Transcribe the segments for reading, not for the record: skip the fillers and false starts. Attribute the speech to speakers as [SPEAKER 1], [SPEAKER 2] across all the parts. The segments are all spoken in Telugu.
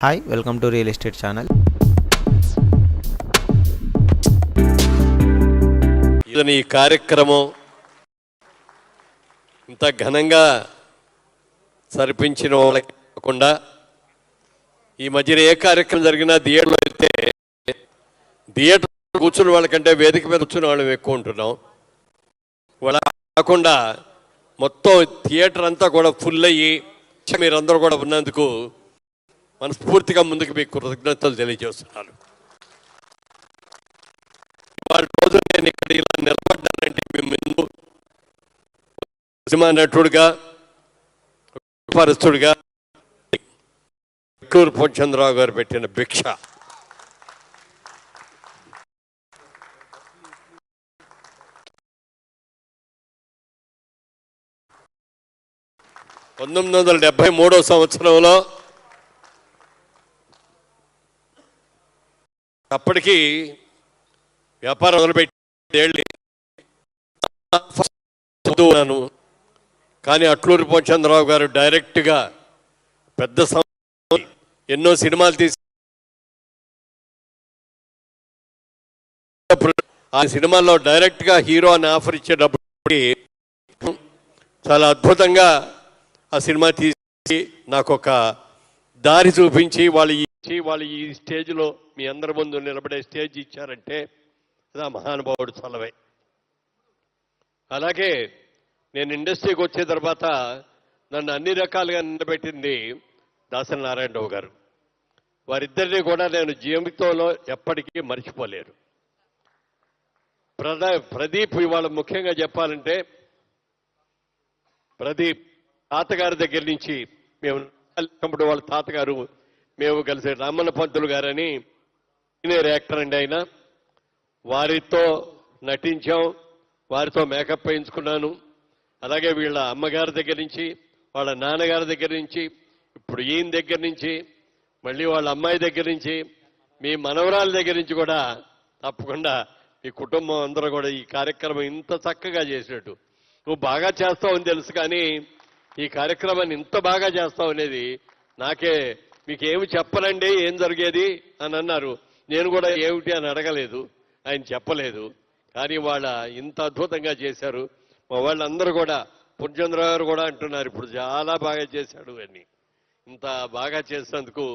[SPEAKER 1] Hi welcome to real estate channel.
[SPEAKER 2] ఈ కార్యక్రమం ఇంత ఘనంగా సరిపించిన వాళ్ళకి కాకుండా ఈ మధ్యన ఏ కార్యక్రమం జరిగినా థియేటర్లో వెళ్తే థియేటర్ కూర్చున్న వాళ్ళకంటే వేదిక మీద కూర్చున్న వాళ్ళం ఎక్కువ ఉంటున్నాం. వాళ్ళ కాకుండా మొత్తం థియేటర్ అంతా కూడా ఫుల్ అయ్యి మీరందరూ కూడా ఉన్నందుకు మనస్ఫూర్తిగా ముందుకు మీకు కృతజ్ఞతలు తెలియజేస్తున్నాను. వాళ్ళ రోజు నేను ఇక్కడ ఇలా నిలబడ్డానంటే మీ ముందు సినిమా నటుడుగా పరిస్థుడిగా ఎక్కూరు పూర్ణచంద్రరావు గారు పెట్టిన భిక్ష. సంవత్సరంలో అప్పటికి వ్యాపారం మొదలుపెట్టాను. కానీ అట్లూరి పూర్ణచంద్రరావు గారు డైరెక్ట్గా పెద్ద ఎన్నో సినిమాలు తీసి ఆ సినిమాల్లో డైరెక్ట్గా హీరో అని ఆఫర్ ఇచ్చేటప్పటికి చాలా అద్భుతంగా ఆ సినిమా తీసి నాకు ఒక దారి చూపించి వాళ్ళు ఈ స్టేజ్లో మీ అందరి ముందు నిలబడే స్టేజ్ ఇచ్చారంటే అదా మహానుభావుడు చలవే. అలాగే నేను ఇండస్ట్రీకి వచ్చే తర్వాత నన్ను అన్ని రకాలుగా నిలబెట్టింది దాసరి నారాయణరావు గారు. వారిద్దరినీ కూడా నేను జీవితంలో ఎప్పటికీ మర్చిపోలేరు. ప్రదీప్ ఇవాళ ముఖ్యంగా చెప్పాలంటే ప్రదీప్ తాతగారి దగ్గర నుంచి మేము వాళ్ళ తాతగారు మేము కలిసి రామన్న పంతులు గారని సీనియర్ యాక్టర్ అండి. ఆయన వారితో నటించాం, వారితో మేకప్ వేయించుకున్నాను. అలాగే వీళ్ళ అమ్మగారి దగ్గర నుంచి వాళ్ళ నాన్నగారి దగ్గర నుంచి ఇప్పుడు ఈయన దగ్గర నుంచి మళ్ళీ వాళ్ళ అమ్మాయి దగ్గర నుంచి మీ మనవరాల దగ్గర నుంచి కూడా తప్పకుండా మీ కుటుంబం అందరూ కూడా ఈ కార్యక్రమం ఇంత చక్కగా చేసినట్టు నువ్వు బాగా చేస్తావని తెలుసు, కానీ ఈ కార్యక్రమాన్ని ఇంత బాగా చేస్తావు అనేది నాకే మీకేమి చెప్పనండి ఏం జరిగేది అని అన్నారు. నేను కూడా ఏమిటి అని అడగలేదు, ఆయన చెప్పలేదు. కానీ వాళ్ళ ఇంత అద్భుతంగా చేశారు. మా వాళ్ళందరూ కూడా పూర్ణచంద్రరావు గారు కూడా అంటున్నారు ఇప్పుడు చాలా బాగా చేశాడు అని. ఇంత బాగా చేసినందుకు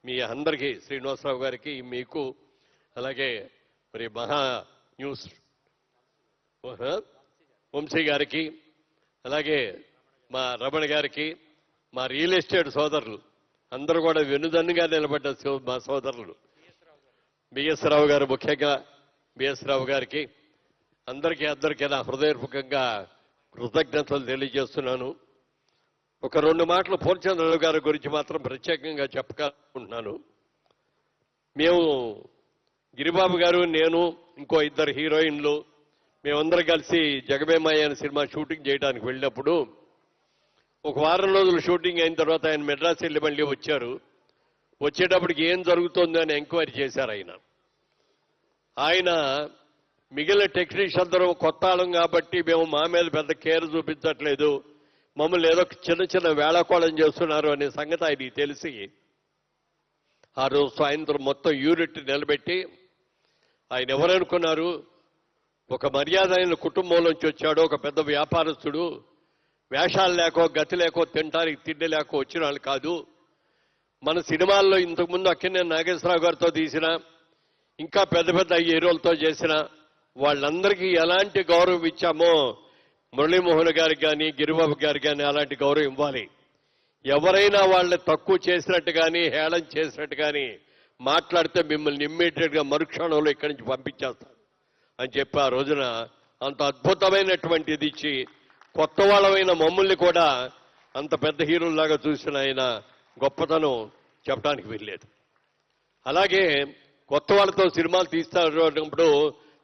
[SPEAKER 2] మీ అందరికీ శ్రీనివాసరావు గారికి మీకు అలాగే మరి మహా న్యూస్ వంశీ గారికి అలాగే మా రమణ గారికి మా రియల్ ఎస్టేట్ సోదరులు అందరూ కూడా వెనుదన్నుగా నిలబడ్డ మా సోదరులు బిఎస్ రావు గారు, ముఖ్యంగా బిఎస్ రావు గారికి అందరికీ నా హృదయపూర్వకంగా కృతజ్ఞతలు తెలియజేస్తున్నాను. ఒక రెండు మాటలు పూర్ణచంద్రరావు గారి గురించి మాత్రం ప్రత్యేకంగా చెప్పాలనుకుంటున్నాను. మేము గిరిబాబు గారు, నేను, ఇంకో ఇద్దరు హీరోయిన్లు మేమందరం కలిసి జగమేమాయ అనే సినిమా షూటింగ్ చేయడానికి వెళ్ళినప్పుడు ఒక వారం రోజులు షూటింగ్ అయిన తర్వాత ఆయన మెడ్రాస్ వెళ్ళి మళ్ళీ వచ్చారు. వచ్చేటప్పటికి ఏం జరుగుతుందో అని ఎంక్వైరీ చేశారు. ఆయన మిగిలిన టెక్నీషియన్ అందరూ కొత్త ఆళం కాబట్టి మేము మా మీద పెద్ద కేర్ చూపించట్లేదు, మమ్మల్ని ఏదో చిన్న వేళాకోళం చేస్తున్నారు అనే సంగతి ఆయనకి తెలిసి ఆ రోజు సాయంత్రం మొత్తం యూనిట్ నిలబెట్టి ఆయన ఎవరనుకున్నారు, ఒక మర్యాద అయిన కుటుంబంలోంచి వచ్చాడు, ఒక పెద్ద వ్యాపారస్తుడు, వేషాలు లేకో గతి లేకో తినడానికి తిండి లేకో వచ్చిన వాళ్ళు కాదు. మన సినిమాల్లో ఇంతకుముందు అక్కినే నాగేశ్వరరావు గారితో తీసిన ఇంకా పెద్ద పెద్ద హీరోలతో చేసిన వాళ్ళందరికీ ఎలాంటి గౌరవం ఇచ్చామో మురళీమోహన్ గారికి కానీ గిరిబాబు గారికి కానీ అలాంటి గౌరవం ఇవ్వాలి. ఎవరైనా వాళ్ళని తక్కువ చేసినట్టు కానీ హేళన చేసినట్టు కానీ మాట్లాడితే మిమ్మల్ని ఇమ్మీడియట్గా మరుక్షణంలో ఇక్కడి నుంచి పంపించేస్తారు అని చెప్పి ఆ రోజున అంత అద్భుతమైనటువంటిది ఇచ్చి కొత్త వాళ్ళమైన మమ్మల్ని కూడా అంత పెద్ద హీరోలాగా చూసిన ఆయన గొప్పతనం చెప్పడానికి వెళ్ళలేదు. అలాగే కొత్త వాళ్ళతో సినిమాలు తీస్తున్నప్పుడు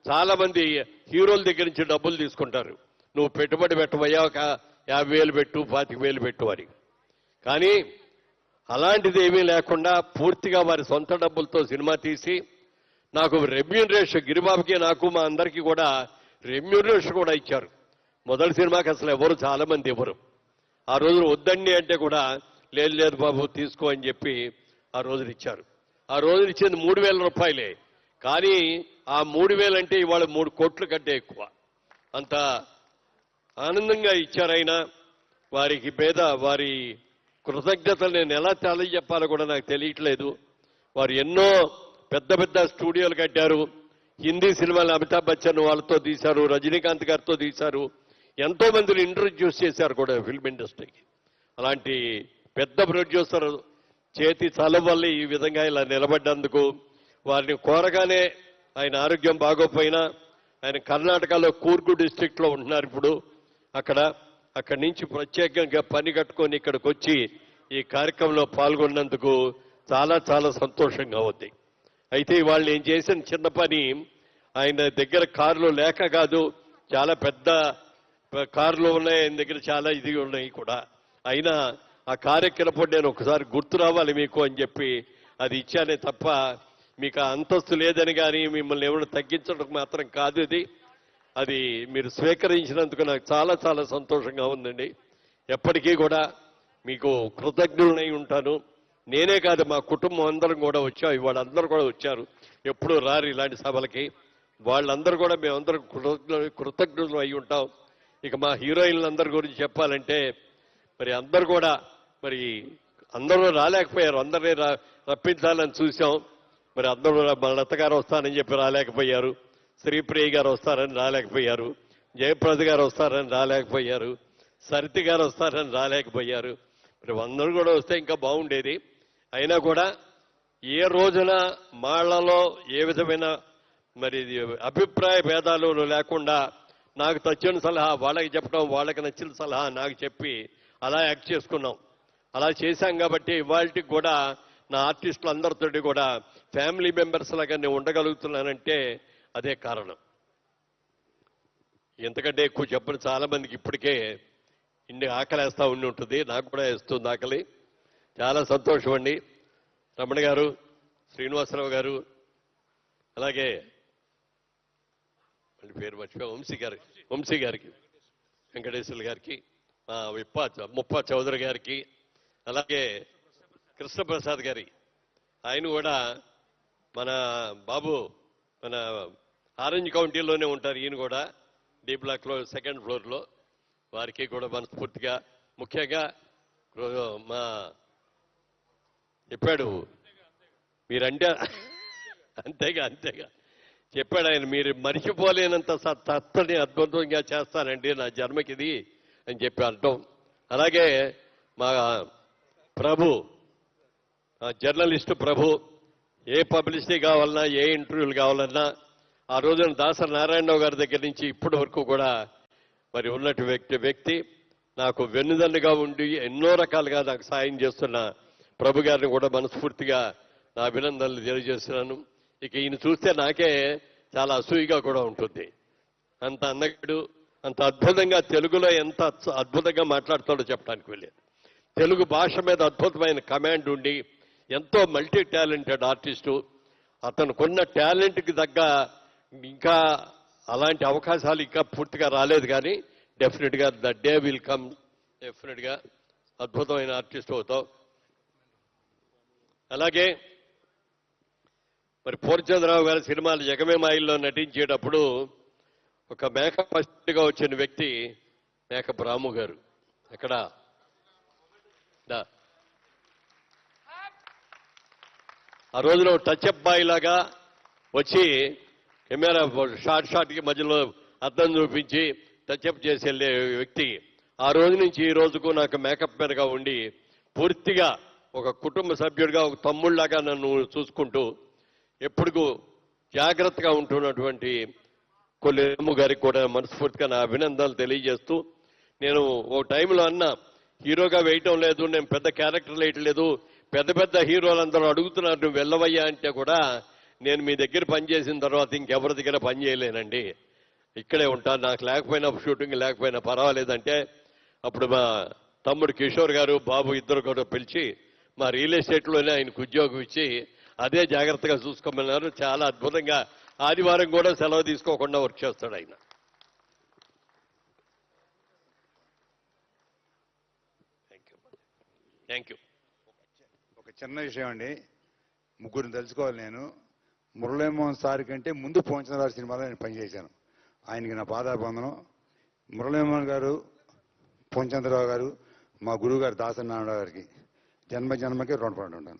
[SPEAKER 2] చాలా మంది హీరోల దగ్గర నుంచి డబ్బులు తీసుకుంటారు. నువ్వు పెట్టుబడి పెట్టబోయా ఒక 50,000 పెట్టు, 25,000 పెట్టు అని. కానీ అలాంటిది ఏమీ లేకుండా పూర్తిగా వారి సొంత డబ్బులతో సినిమా తీసి నాకు రెమ్యూనరేషన్, గిరిబాబుకి నాకు మా అందరికీ కూడా రెమ్యూనరేషన్ కూడా ఇచ్చారు. మొదటి సినిమాకి అసలు ఎవరు చాలా మంది ఎవరు ఆ రోజు వద్దండి అంటే కూడా లేదు బాబు తీసుకో అని చెప్పి ఆ రోజున ఇచ్చారు. ఆ రోజున ఇచ్చింది 3,000 రూపాయలే. కానీ ఆ 3,000 అంటే ఇవాళ 3 కోట్ల కంటే ఎక్కువ. అంత ఆనందంగా ఇచ్చారైనా వారికి వారి కృతజ్ఞతలు నేను ఎలా తెలియజెప్పాలో కూడా నాకు తెలియట్లేదు. వారు ఎన్నో పెద్ద పెద్ద స్టూడియోలు కట్టారు. హిందీ సినిమాలు అమితాబ్ బచ్చన్ వాళ్ళతో తీశారు, రజనీకాంత్ గారితో తీశారు, ఎంతో మందిని ఇంట్రడ్యూస్ చేశారు కూడా ఫిల్మ్ ఇండస్ట్రీకి. అలాంటి పెద్ద ప్రొడ్యూసర్ చేతి చలం వల్ల ఈ విధంగా ఇలా నిలబడ్డందుకు వారిని కోరగానే ఆయన ఆరోగ్యం బాగోపోయినా ఆయన కర్ణాటకలో కూర్గు డిస్ట్రిక్ట్ లో ఉంటున్నారు ఇప్పుడు. అక్కడి నుంచి ప్రత్యేకంగా పని కట్టుకొని ఇక్కడికి వచ్చి ఈ కార్యక్రమంలో పాల్గొన్నందుకు చాలా చాలా సంతోషంగా ఉంది. అయితే వాళ్ళు నేను చేసిన చిన్న పని ఆయన దగ్గర కారులో లేక కాదు, చాలా పెద్ద కారులో ఉన్నాయి ఆయన దగ్గర, చాలా ఇది ఉన్నాయి కూడా. అయినా ఆ కార్యక్రమం నేను ఒకసారి గుర్తు రావాలి మీకు అని చెప్పి అది ఇచ్చానే తప్ప మీకు అంతస్తు లేదని కానీ మిమ్మల్ని ఏమైనా తగ్గించడం మాత్రం కాదు. అది మీరు స్వీకరించినందుకు నాకు చాలా చాలా సంతోషంగా ఉందండి. ఎప్పటికీ కూడా మీకు కృతజ్ఞులై ఉంటాను. నేనే కాదు, మా కుటుంబం అందరం కూడా వచ్చాం, వాళ్ళందరూ కూడా వచ్చారు. ఎప్పుడూ రారు ఇలాంటి సభలకి. వాళ్ళందరూ కూడా మేమందరం కృతజ్ఞులు అయి ఉంటాం. ఇక మా హీరోయిన్లందరి గురించి చెప్పాలంటే మరి అందరూ కూడా అందరూ రాలేకపోయారు. అందరినీ రప్పించాలని చూసాం. మరి అందరూ మా లత గారు వస్తానని చెప్పి రాలేకపోయారు, శ్రీప్రియ గారు వస్తారని రాలేకపోయారు, జయప్రద గారు వస్తారని రాలేకపోయారు, సరితి గారు వస్తారని రాలేకపోయారు. మరి అందరూ కూడా వస్తే ఇంకా బాగుండేది. అయినా కూడా ఏ రోజున మాళ్లలో ఏ విధమైన అభిప్రాయ భేదాలు లేకుండా నాకు నచ్చిన సలహా వాళ్ళకి చెప్పడం, వాళ్ళకి నచ్చిన సలహా నాకు చెప్పి అలా యాక్ట్ చేసుకున్నాం. అలా చేశాం కాబట్టి ఇవాళకి కూడా నా ఆర్టిస్టులు అందరితోటి కూడా ఫ్యామిలీ మెంబర్స్ లాగా నేను ఉండగలుగుతున్నానంటే అదే కారణం. ఎంతకంటే ఎక్కువ చెప్పని చాలా మందికి ఇప్పటికే ఇన్ని ఆకలేస్తా ఉండి ఉంటుంది, నాకు కూడా వేస్తుంది ఆకలి. చాలా సంతోషం అండి. రమణ గారు, శ్రీనివాసరావు గారు, అలాగే పేరు మర్చిపోయా, వంశీ గారికి, వెంకటేశ్వర గారికి, ముప్పా చౌదరి గారికి, అలాగే కృష్ణప్రసాద్ గారి, ఆయన కూడా మన బాబు మన ఆరెంజ్ కౌంటీలోనే ఉంటారు. ఈయన కూడా డి బ్లాక్ లో 2nd ఫ్లోర్లో. వారికి కూడా మనస్ఫూర్తిగా, ముఖ్యంగా మా చెప్పాడు మీరంటే అంతేగా చెప్పాడు ఆయన, మీరు మరిచిపోలేనంత తత్తని అద్భుతంగా చేస్తానండి నా జన్మకిది అని చెప్పి అంటాం. అలాగే మా ప్రభు, జర్నలిస్టు ప్రభు, ఏ పబ్లిసిటీ కావాలన్నా ఏ ఇంటర్వ్యూలు కావాలన్నా ఆ రోజున దాసరి నారాయణరావు గారి దగ్గర నుంచి ఇప్పటి వరకు కూడా ఉన్నట్టు వ్యక్తి నాకు వెన్నుదన్నుగా ఉండి ఎన్నో రకాలుగా నాకు సాయం చేస్తున్న ప్రభు గారిని కూడా మనస్ఫూర్తిగా నా అభినందనలు తెలియజేస్తున్నాను. ఇక ఈయన చూస్తే నాకే చాలా అసూయగా కూడా ఉంటుంది. అంత అందగాడు, అంత అద్భుతంగా తెలుగులో ఎంత అద్భుతంగా మాట్లాడుతాడో చెప్పడానికి వెళ్ళాను. తెలుగు భాష మీద అద్భుతమైన కమాండ్ ఉండి ఎంతో మల్టీ టాలెంటెడ్ ఆర్టిస్టు. అతనుకున్న టాలెంట్కి తగ్గ ఇంకా అలాంటి అవకాశాలు ఇంకా పూర్తిగా రాలేదు, కానీ డెఫినెట్గా ద డే విల్ కమ్. డెఫినెట్గా అద్భుతమైన ఆర్టిస్ట్ అవుతావు. అలాగే పూర్ణచంద్రరావు గారి సినిమాలు జగమే మాయిల్లో నటించేటప్పుడు ఒక మేకప్ ఆర్టిస్ట్గా వచ్చిన వ్యక్తి మేకప్ రాము గారు. ఎక్కడ ఆ రోజులో టచ్అప్ బాయ్ లాగా వచ్చి కెమెరా షార్ట్కి మధ్యలో అద్దం చూపించి టచ్అప్ చేసి వెళ్ళే వ్యక్తి ఆ రోజు నుంచి ఈ రోజుకు నాకు మేకప్ మీదగా ఉండి పూర్తిగా ఒక కుటుంబ సభ్యుడిగా, ఒక తమ్ముళ్లాగా నన్ను చూసుకుంటూ ఎప్పుడు జాగ్రత్తగా ఉంటున్నటువంటి కొల్లేము గారికి కూడా మనస్ఫూర్తిగా నా అభినందనలు తెలియజేస్తూ, నేను ఓ టైంలో అన్నా హీరోగా వేయటం లేదు, నేను పెద్ద క్యారెక్టర్ వేయటం లేదు, పెద్ద పెద్ద హీరోలందరూ అడుగుతున్నారు నువ్వు వెళ్ళవయ్యా అంటే కూడా నేను మీ దగ్గర పనిచేసిన తర్వాత ఇంకెవరి దగ్గర పని చేయలేనండి, ఇక్కడే ఉంటాను, నాకు లేకపోయినా షూటింగ్ లేకపోయినా పర్వాలేదంటే అప్పుడు మా తమ్ముడు కిషోర్ గారు, బాబు ఇద్దరు కూడా పిలిచి మా రియల్ ఎస్టేట్లోనే ఆయనకు ఉద్యోగం ఇచ్చి అదే జాగ్రత్తగా చూసుకోమన్నారు. చాలా అద్భుతంగా ఆదివారం కూడా సెలవు తీసుకోకుండా వర్క్ చేస్తాడు ఆయన. Thank you.
[SPEAKER 3] చిన్న విషయం అండి, ముగ్గురిని తెలుసుకోవాలి. నేను మురళీమోహన్ సార్ కంటే ముందు పోంచనరావు సినిమాలో నేను పనిచేశాను. ఆయనకి నా పాదాభివందనం. మురళీమోహన్ గారు, పోంచంద్రరావు గారు, మా గురువు గారు దాసనారాయణ గారికి జన్మ జన్మకి రుణపడి ఉంటాను.